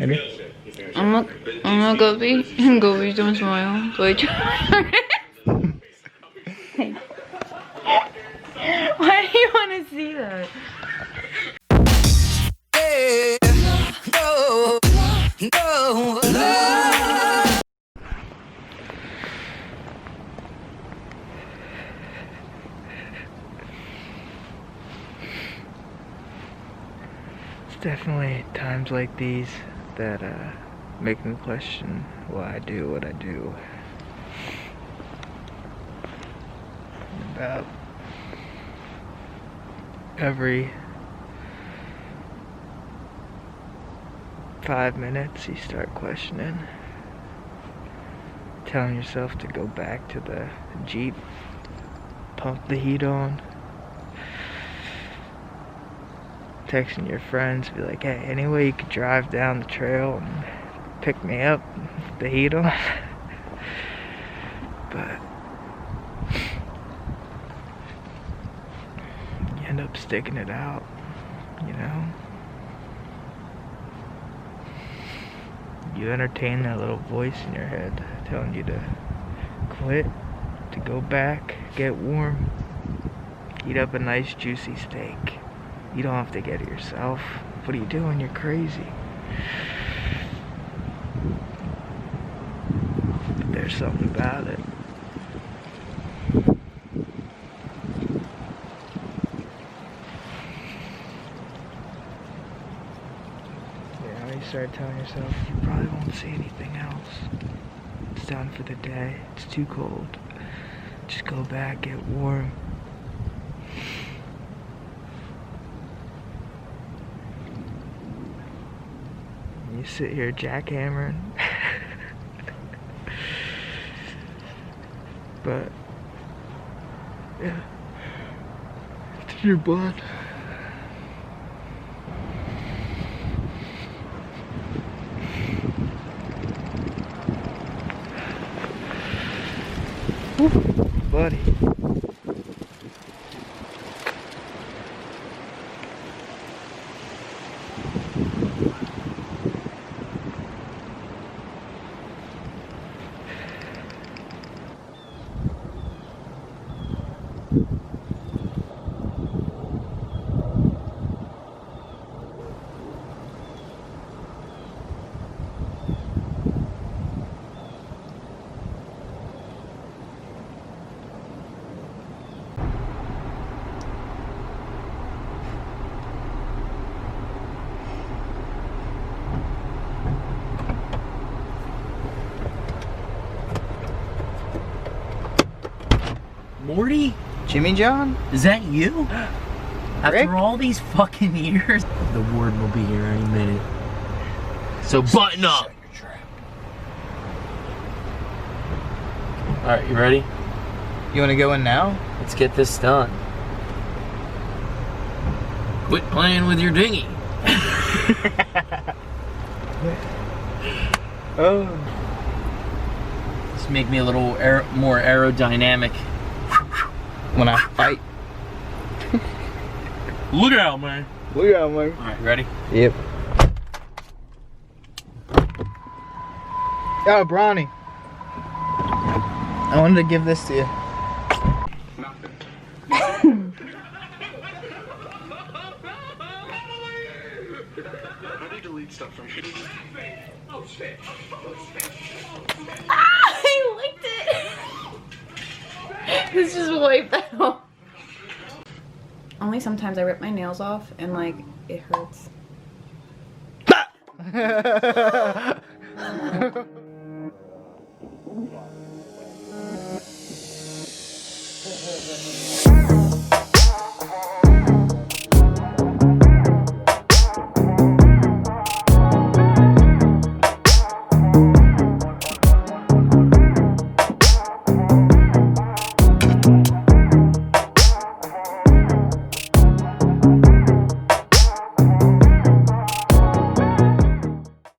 Ready? I'm a goby, and gobies don't smile. So I try. Why do you want to see that? It's definitely times like these that make me question why I do what I do. About every 5 minutes you start questioning, telling yourself to go back to the Jeep, pump the heat on, texting your friends, be like, hey, any way you could drive down the trail and pick me up, the heat on. But you end up sticking it out, you know? You entertain that little voice in your head telling you to quit, to go back, get warm, eat up a nice juicy steak. You don't have to get it yourself. What are you doing? You're crazy. But there's something about it. You start telling yourself you probably won't see anything else. It's done for the day. It's too cold. Just go back, get warm. You sit here jackhammering. But yeah, it's in your blood. Buddy. Morty? Jimmy John? Is that you? After Rick? all these fucking years? The warden will be here any minute. So button up! Alright, you ready? You wanna go in now? Let's get this done. Quit playing with your dinghy. Oh. Just make me a little more aerodynamic. When I fight. Look out, man. Look out, man. Alright, ready? Yep. Oh, Bronny. I wanted to give this to you. I need to delete stuff from here. Oh shit. I licked it. This just wiped out. Only sometimes I rip my nails off and like it hurts.